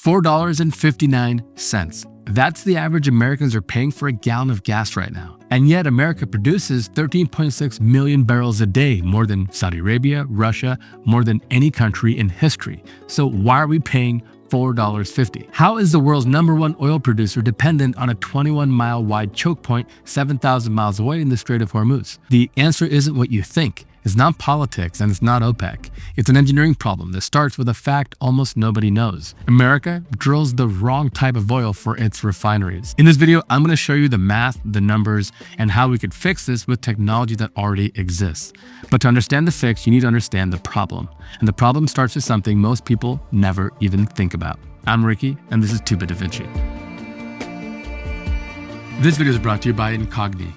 $4.59. That's the average Americans are paying for a gallon of gas right now. And yet America produces 13.6 million barrels a day, more than Saudi Arabia, Russia, more than any country in history. So why are we paying $4.50? How is the world's #1 oil producer dependent on a 21-mile wide choke point 7,000 miles away in the Strait of Hormuz? The answer isn't what you think. It's not politics and it's not OPEC. It's an engineering problem that starts with a fact almost nobody knows. America drills the wrong type of oil for its refineries. In this video, I'm going to show you the math, the numbers, and how we could fix this with technology that already exists. But to understand the fix, you need to understand the problem. And the problem starts with something most people never even think about. I'm Ricky, and this is 2-Bit Da Vinci. This video is brought to you by Incogni.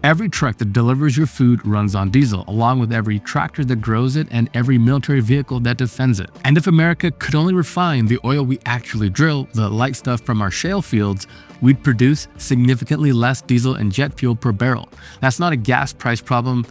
Every truck that delivers your food runs on diesel, along with every tractor that grows it and every military vehicle that defends it. And if America could only refine the oil we actually drill, the light stuff from our shale fields, we'd produce significantly less diesel and jet fuel per barrel. That's not a gas price problem,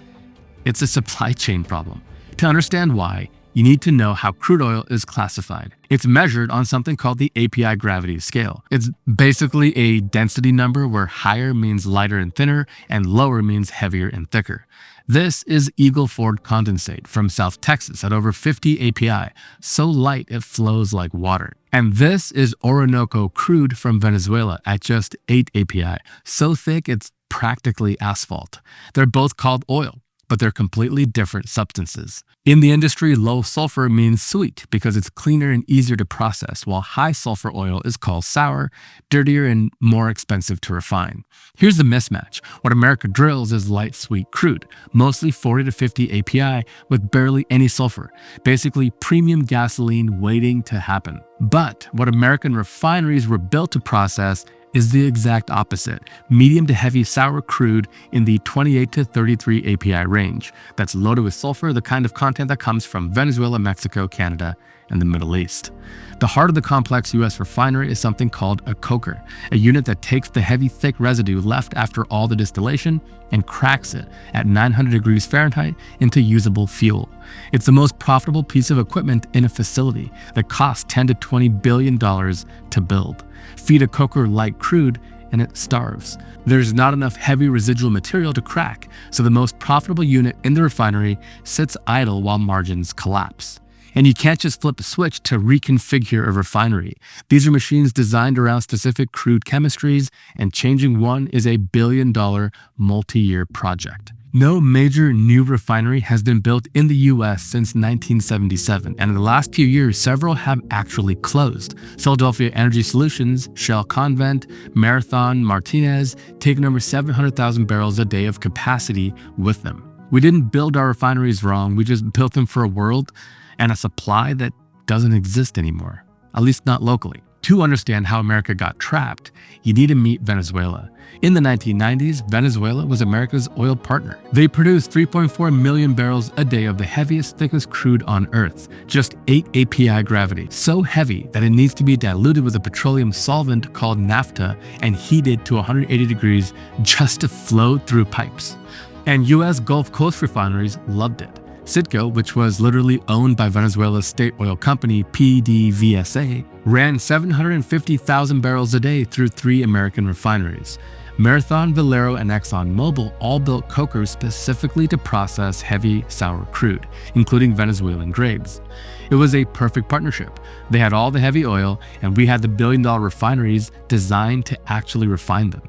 it's a supply chain problem. To understand why, you need to know how crude oil is classified. It's measured on something called the API gravity scale. It's basically a density number where higher means lighter and thinner and lower means heavier and thicker. This is Eagle Ford condensate from South Texas at over 50 API, so light it flows like water. And this is Orinoco crude from Venezuela at just 8 API, so thick it's practically asphalt. They're both called oil, but they're completely different substances. In the industry, low sulfur means sweet because it's cleaner and easier to process, while high sulfur oil is called sour, dirtier, and more expensive to refine. Here's the mismatch. What America drills is light sweet crude, mostly 40 to 50 API with barely any sulfur, basically premium gasoline waiting to happen. But what American refineries were built to process is the exact opposite, medium to heavy sour crude in the 28 to 33 API range. That's loaded with sulfur, the kind of content that comes from Venezuela, Mexico, Canada, and the Middle East. The heart of the complex US refinery is something called a coker, a unit that takes the heavy, thick residue left after all the distillation and cracks it at 900 degrees Fahrenheit into usable fuel. It's the most profitable piece of equipment in a facility that costs $10 to $20 billion to build. Feed a coker light crude and it starves. There's not enough heavy residual material to crack, so the most profitable unit in the refinery sits idle while margins collapse. And you can't just flip a switch to reconfigure a refinery. These are machines designed around specific crude chemistries, and changing one is a billion-dollar multi-year project. No major new refinery has been built in the US since 1977, and in the last few years, several have actually closed. Philadelphia Energy Solutions, Shell Convent, Marathon, Martinez, taking over 700,000 barrels a day of capacity with them. We didn't build our refineries wrong, we just built them for a world and a supply that doesn't exist anymore, at least not locally. To understand how America got trapped, you need to meet Venezuela. In the 1990s, Venezuela was America's oil partner. They produced 3.4 million barrels a day of the heaviest, thickest crude on Earth, just 8 API gravity, so heavy that it needs to be diluted with a petroleum solvent called naphtha and heated to 180 degrees just to flow through pipes. And US Gulf Coast refineries loved it. Citgo, which was literally owned by Venezuela's state oil company PDVSA, ran 750,000 barrels a day through 3 American refineries. Marathon, Valero, and ExxonMobil all built cokers specifically to process heavy, sour crude, including Venezuelan grades. It was a perfect partnership. They had all the heavy oil, and we had the billion-dollar refineries designed to actually refine them.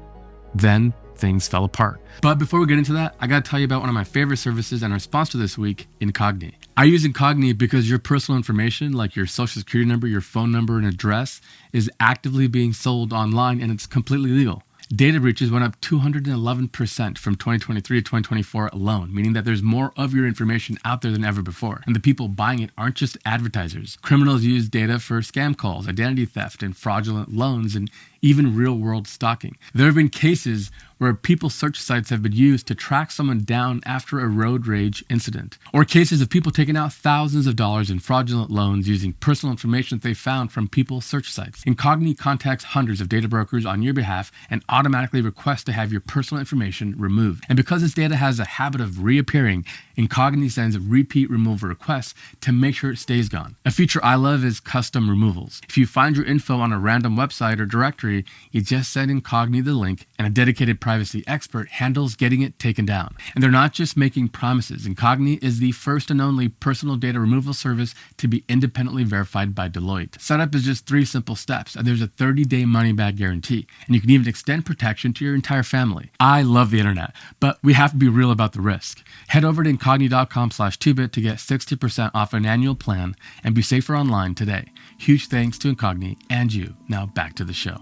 Then things fell apart. But before we get into that, I gotta tell you about one of my favorite services and our sponsor this week, Incogni. I use Incogni because your personal information, like your social security number, your phone number, and address, is actively being sold online, and it's completely legal. Data breaches went up 211% from 2023 to 2024 alone, meaning that there's more of your information out there than ever before. And the people buying it aren't just advertisers. Criminals use data for scam calls, identity theft, and fraudulent loans, and even real-world stalking. There have been cases where people search sites have been used to track someone down after a road rage incident, or cases of people taking out thousands of dollars in fraudulent loans using personal information they found from people's search sites. Incogni contacts hundreds of data brokers on your behalf and automatically requests to have your personal information removed. And because this data has a habit of reappearing, Incogni sends repeat removal requests to make sure it stays gone. A feature I love is custom removals. If you find your info on a random website or directory, you just send Incogni the link, and a dedicated privacy expert handles getting it taken down. And they're not just making promises. Incogni is the first and only personal data removal service to be independently verified by Deloitte. Setup is just 3 simple steps, and there's a 30-day money-back guarantee, and you can even extend protection to your entire family. I love the internet, but we have to be real about the risk. Head over to incogni.com/2bit to get 60% off an annual plan and be safer online today. Huge thanks to Incogni and you. Now back to the show.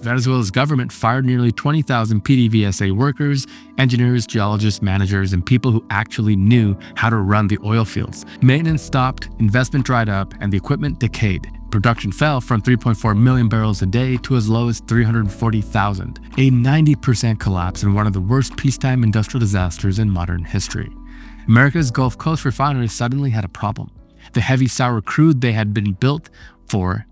Venezuela's government fired nearly 20,000 PDVSA workers, engineers, geologists, managers, and people who actually knew how to run the oil fields. Maintenance stopped, investment dried up, and the equipment decayed. Production fell from 3.4 million barrels a day to as low as 340,000, a 90% collapse in one of the worst peacetime industrial disasters in modern history. America's Gulf Coast refineries suddenly had a problem. The heavy sour crude they had been built for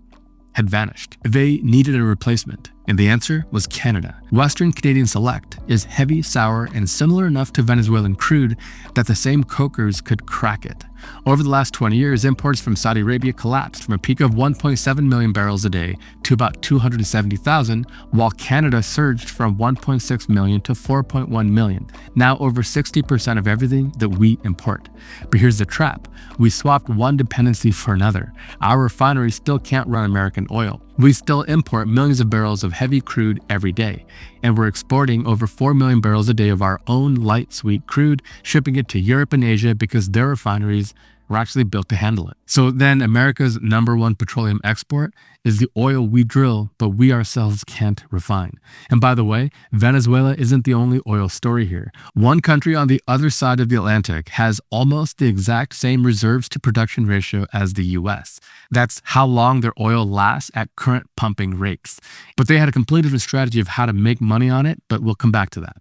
had vanished. They needed a replacement, and the answer was Canada. Western Canadian Select is heavy, sour, and similar enough to Venezuelan crude that the same cokers could crack it. Over the last 20 years, imports from Saudi Arabia collapsed from a peak of 1.7 million barrels a day to about 270,000, while Canada surged from 1.6 million to 4.1 million, now over 60% of everything that we import. But here's the trap. We swapped one dependency for another. Our refineries still can't run American oil. We still import millions of barrels of heavy crude every day, and we're exporting over 4 million barrels a day of our own light sweet crude, shipping it to Europe and Asia because their refineries were actually built to handle it. So then America's #1 petroleum export is the oil we drill, but we ourselves can't refine. And by the way, Venezuela isn't the only oil story here. One country on the other side of the Atlantic has almost the exact same reserves to production ratio as the US. That's how long their oil lasts at current pumping rates. But they had a completely different strategy of how to make money on it, but we'll come back to that.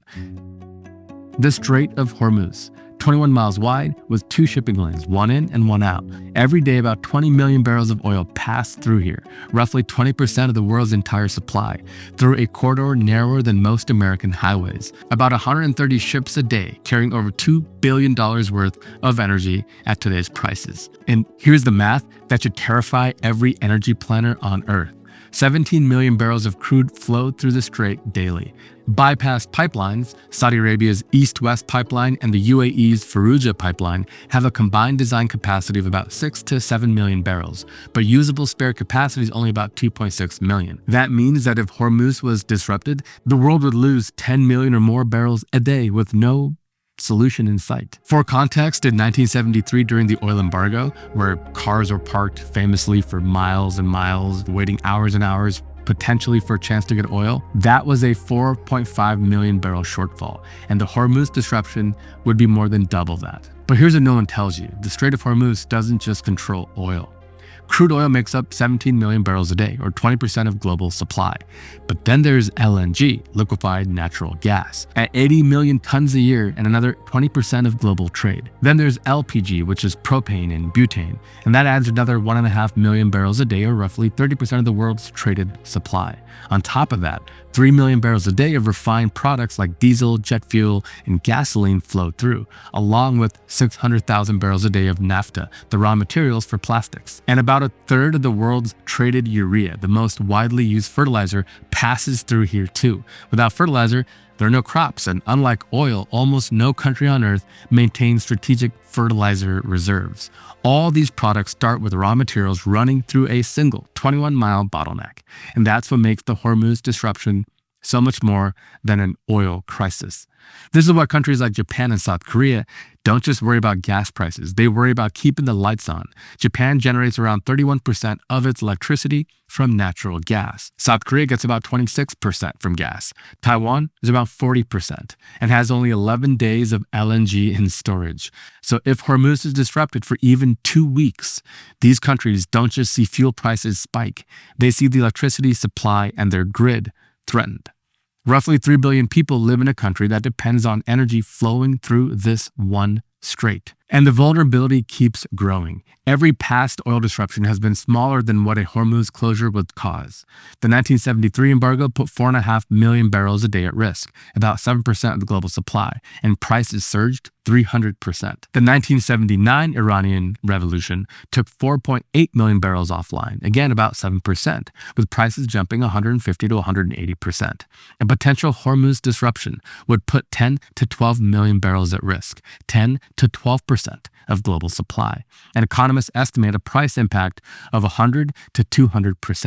The Strait of Hormuz. 21 miles wide with 2 shipping lanes, one in and one out. Every day, about 20 million barrels of oil pass through here, roughly 20% of the world's entire supply, through a corridor narrower than most American highways. About 130 ships a day, carrying over $2 billion worth of energy at today's prices. And here's the math that should terrify every energy planner on Earth. 17 million barrels of crude flowed through the strait daily. Bypassed pipelines, Saudi Arabia's East-West pipeline and the UAE's Fallujah pipeline, have a combined design capacity of about 6 to 7 million barrels, but usable spare capacity is only about 2.6 million. That means that if Hormuz was disrupted, the world would lose 10 million or more barrels a day with no solution in sight. For context, in 1973 during the oil embargo, where cars were parked famously for miles and miles, waiting hours and hours, potentially for a chance to get oil, that was a 4.5 million barrel shortfall, and the Hormuz disruption would be more than double that. But here's what no one tells you. The Strait of Hormuz doesn't just control oil. Crude oil makes up 17 million barrels a day, or 20% of global supply. But then there's LNG, liquefied natural gas, at 80 million tons a year and another 20% of global trade. Then there's LPG, which is propane and butane, and that adds another 1.5 million barrels a day, or roughly 30% of the world's traded supply. On top of that, 3 million barrels a day of refined products like diesel, jet fuel, and gasoline flow through, along with 600,000 barrels a day of naphtha, the raw materials for plastics. And about a third of the world's traded urea, the most widely used fertilizer, passes through here too. Without fertilizer, there are no crops, and unlike oil, almost no country on Earth maintains strategic fertilizer reserves. All these products start with raw materials running through a single 21-mile bottleneck. And that's what makes the Hormuz disruption so much more than an oil crisis. This is why countries like Japan and South Korea don't just worry about gas prices, they worry about keeping the lights on. Japan generates around 31% of its electricity from natural gas. South Korea gets about 26% from gas. Taiwan is about 40% and has only 11 days of LNG in storage. So if Hormuz is disrupted for even 2 weeks, these countries don't just see fuel prices spike, they see the electricity supply and their grid threatened. Roughly 3 billion people live in a country that depends on energy flowing through this one strait. And the vulnerability keeps growing. Every past oil disruption has been smaller than what a Hormuz closure would cause. The 1973 embargo put 4.5 million barrels a day at risk, about 7% of the global supply, and prices surged 300%. The 1979 Iranian Revolution took 4.8 million barrels offline, again about 7%, with prices jumping 150 to 180%. A potential Hormuz disruption would put 10 to 12 million barrels at risk, 10 to 12% of global supply. And economists estimate a price impact of 100 to 200%.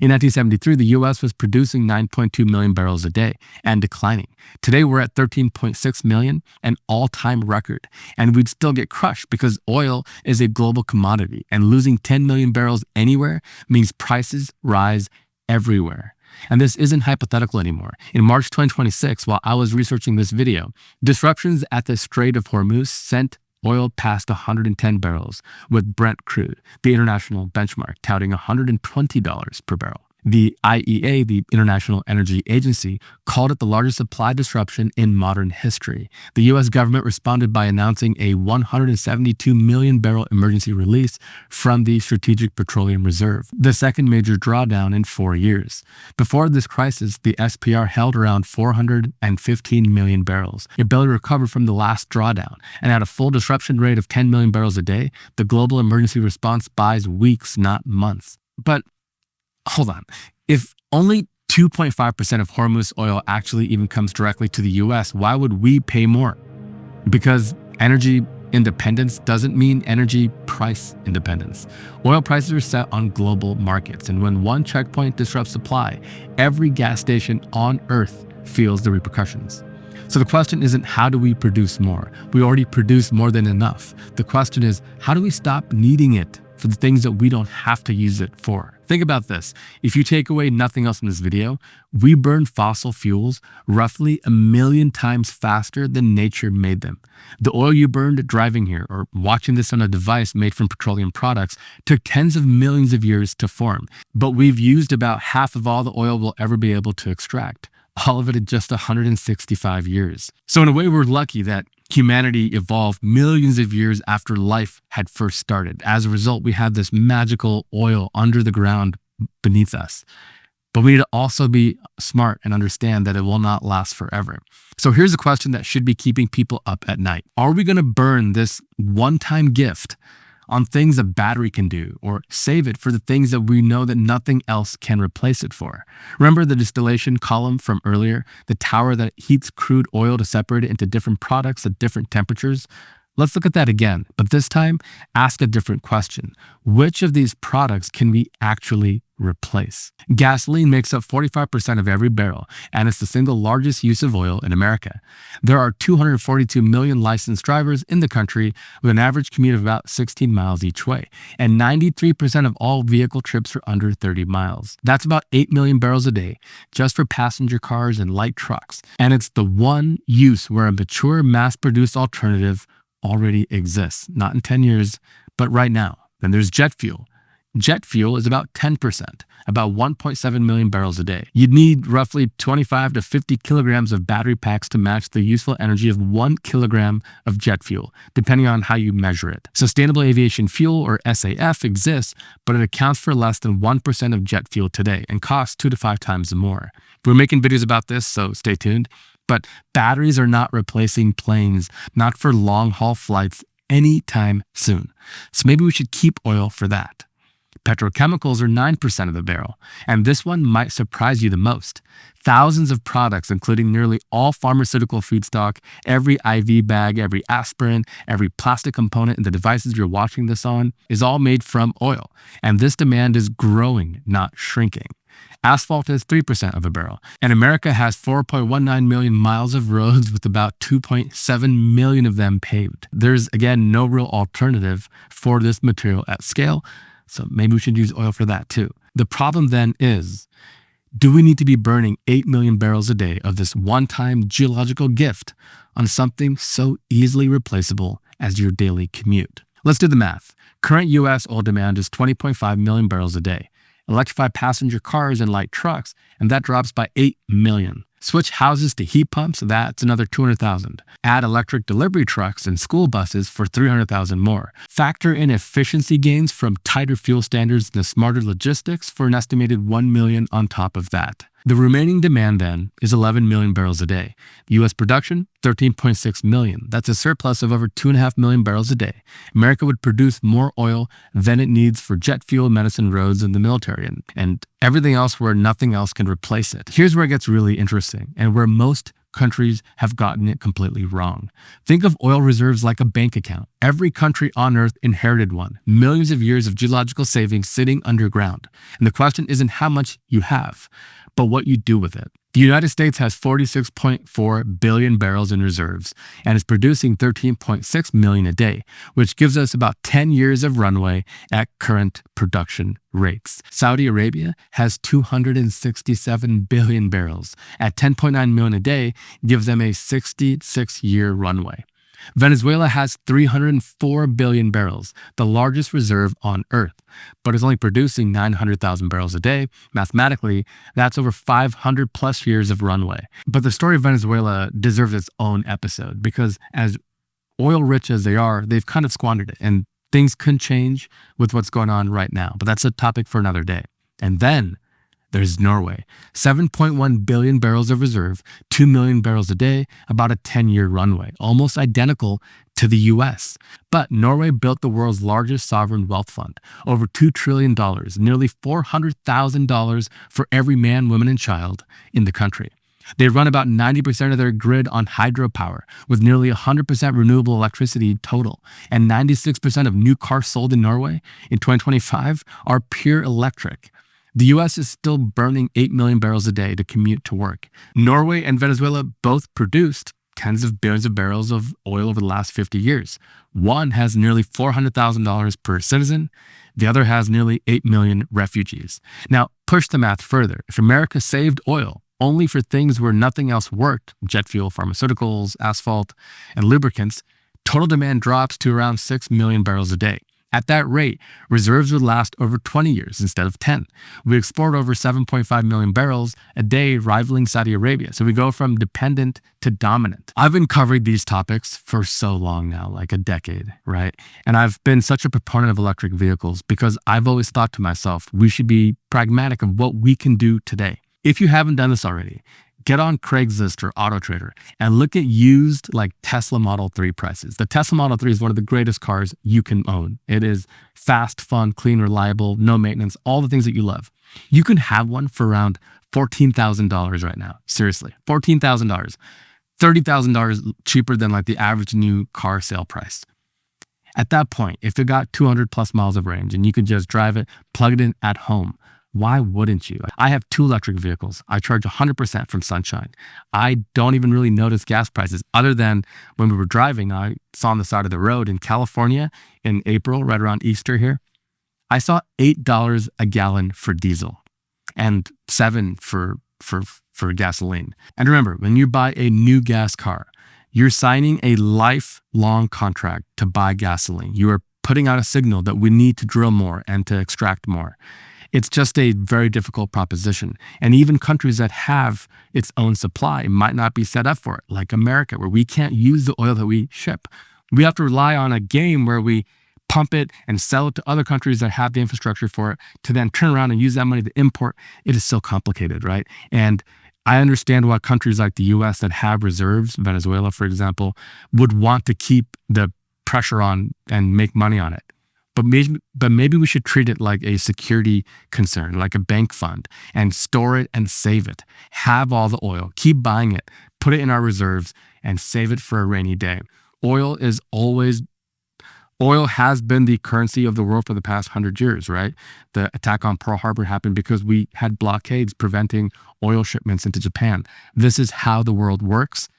In 1973, the U.S. was producing 9.2 million barrels a day and declining. Today, we're at 13.6 million, an all-time record. And we'd still get crushed because oil is a global commodity, and losing 10 million barrels anywhere means prices rise everywhere. And this isn't hypothetical anymore. In March 2026, while I was researching this video, disruptions at the Strait of Hormuz sent oil past 110 barrels, with Brent crude, the international benchmark, touting $120 per barrel. The IEA, the International Energy Agency, called it the largest supply disruption in modern history. The U.S. government responded by announcing a 172 million barrel emergency release from the Strategic Petroleum Reserve, the second major drawdown in 4 years. Before this crisis, the SPR held around 415 million barrels, it barely recovered from the last drawdown, and at a full disruption rate of 10 million barrels a day, the global emergency response buys weeks, not months. But hold on. If only 2.5% of Hormuz oil actually even comes directly to the US, why would we pay more? Because energy independence doesn't mean energy price independence. Oil prices are set on global markets, and when one checkpoint disrupts supply, every gas station on Earth feels the repercussions. So the question isn't how do we produce more? We already produce more than enough. The question is, how do we stop needing it for the things that we don't have to use it for? Think about this. If you take away nothing else in this video, we burn fossil fuels roughly 1 million times faster than nature made them. The oil you burned driving here or watching this on a device made from petroleum products took tens of millions of years to form, but we've used about half of all the oil we'll ever be able to extract. All of it in just 165 years. So in a way, we're lucky that humanity evolved millions of years after life had first started. As a result, we have this magical oil under the ground beneath us. But we need to also be smart and understand that it will not last forever. So here's a question that should be keeping people up at night. Are we going to burn this one-time gift on things a battery can do, or save it for the things that we know that nothing else can replace it for? Remember the distillation column from earlier, the tower that heats crude oil to separate it into different products at different temperatures? Let's look at that again, but this time ask a different question. Which of these products can we actually replace? Gasoline makes up 45% of every barrel, and it's the single largest use of oil in America. There are 242 million licensed drivers in the country with an average commute of about 16 miles each way, and 93% of all vehicle trips are under 30 miles. That's about 8 million barrels a day just for passenger cars and light trucks, and it's the one use where a mature mass-produced alternative already exists, not in 10 years, but right now. Then there's jet fuel. Jet fuel is about 10%, about 1.7 million barrels a day. You'd need roughly 25 to 50 kilograms of battery packs to match the useful energy of 1 kilogram of jet fuel, depending on how you measure it. Sustainable aviation fuel, or SAF, exists, but it accounts for less than 1% of jet fuel today and costs 2 to 5 times more. We're making videos about this, so stay tuned. But batteries are not replacing planes, not for long-haul flights anytime soon. So maybe we should keep oil for that. Petrochemicals are 9% of the barrel, and this one might surprise you the most. Thousands of products, including nearly all pharmaceutical feedstock, every IV bag, every aspirin, every plastic component in the devices you're watching this on, is all made from oil. And this demand is growing, not shrinking. Asphalt is 3% of a barrel, and America has 4.19 million miles of roads with about 2.7 million of them paved. There's, again, no real alternative for this material at scale, so maybe we should use oil for that too. The problem then is, do we need to be burning 8 million barrels a day of this one-time geological gift on something so easily replaceable as your daily commute? Let's do the math. Current U.S. oil demand is 20.5 million barrels a day. Electrify passenger cars and light trucks, and that drops by 8 million. Switch houses to heat pumps, that's another $200,000. Add electric delivery trucks and school buses for $300,000 more. Factor in efficiency gains from tighter fuel standards and the smarter logistics for an estimated $1 million on top of that. The remaining demand then is 11 million barrels a day. U.S. production, 13.6 million. That's a surplus of over 2.5 million barrels a day. America would produce more oil than it needs for jet fuel, medicine, roads, and the military, and everything else where nothing else can replace it. Here's where it gets really interesting and where most countries have gotten it completely wrong. Think of oil reserves like a bank account. Every country on earth inherited one. Millions of years of geological savings sitting underground. And the question isn't how much you have, but what you do with it. The United States has 46.4 billion barrels in reserves and is producing 13.6 million a day, which gives us about 10 years of runway at current production rates. Saudi Arabia has 267 billion barrels. At 10.9 million a day, gives them a 66-year runway. Venezuela has 304 billion barrels, the largest reserve on Earth, but is only producing 900,000 barrels a day. Mathematically, that's over 500 plus years of runway. But the story of Venezuela deserves its own episode because as oil rich as they are, they've kind of squandered it, and things can change with what's going on right now. But that's a topic for another day. And then there's Norway, 7.1 billion barrels of reserve, 2 million barrels a day, about a 10-year runway, almost identical to the US. But Norway built the world's largest sovereign wealth fund, over $2 trillion, nearly $400,000 for every man, woman, and child in the country. They run about 90% of their grid on hydropower, with nearly 100% renewable electricity total, and 96% of new cars sold in Norway in 2025 are pure electric. The U.S. is still burning 8 million barrels a day to commute to work. Norway and Venezuela both produced tens of billions of barrels of oil over the last 50 years. One has nearly $400,000 per citizen. The other has nearly 8 million refugees. Now, push the math further. If America saved oil only for things where nothing else worked, jet fuel, pharmaceuticals, asphalt, and lubricants, total demand drops to around 6 million barrels a day. At that rate, reserves would last over 20 years instead of 10. We export over 7.5 million barrels a day, rivaling Saudi Arabia. So we go from dependent to dominant. I've been covering these topics for so long now, like a decade, right? And I've been such a proponent of electric vehicles because I've always thought to myself, we should be pragmatic of what we can do today. If you haven't done this already, get on Craigslist or AutoTrader and look at used like Tesla Model 3 prices. The Tesla Model 3 is one of the greatest cars you can own. It is fast, fun, clean, reliable, no maintenance, all the things that you love. You can have one for around $14,000 right now. Seriously, $14,000, $30,000 cheaper than like the average new car sale price. At that point, if it got 200 plus miles of range and you could just drive it, plug it in at home, why wouldn't you? I have 2 electric vehicles. I charge 100% from Sunshine. I don't even really notice gas prices other than when we were driving, I saw on the side of the road in California in April, right around Easter here, I saw $8 a gallon for diesel and $7 for gasoline. And remember, when you buy a new gas car, you're signing a lifelong contract to buy gasoline. You are putting out a signal that we need to drill more and to extract more. It's just a very difficult proposition. And even countries that have its own supply might not be set up for it, like America, where we can't use the oil that we ship. We have to rely on a game where we pump it and sell it to other countries that have the infrastructure for it to then turn around and use that money to import. It is so complicated, right? And I understand why countries like the US that have reserves, Venezuela, for example, would want to keep the pressure on and make money on it. But maybe we should treat it like a security concern, like a bank fund, and store it and save it. Have all the oil, keep buying it, put it in our reserves, and save it for a rainy day. Oil has been the currency of the world for the past 100 years, right? The attack on Pearl Harbor happened because we had blockades preventing oil shipments into Japan. This is how the world works.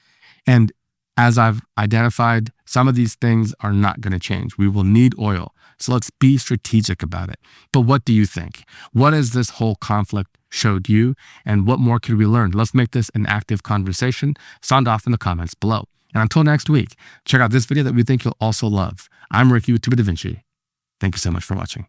And as I've identified, some of these things are not going to change. We will need oil. So let's be strategic about it. But what do you think? What has this whole conflict showed you? And what more could we learn? Let's make this an active conversation. Sound off in the comments below. And until next week, check out this video that we think you'll also love. I'm Ricky with Tuba Da Vinci. Thank you so much for watching.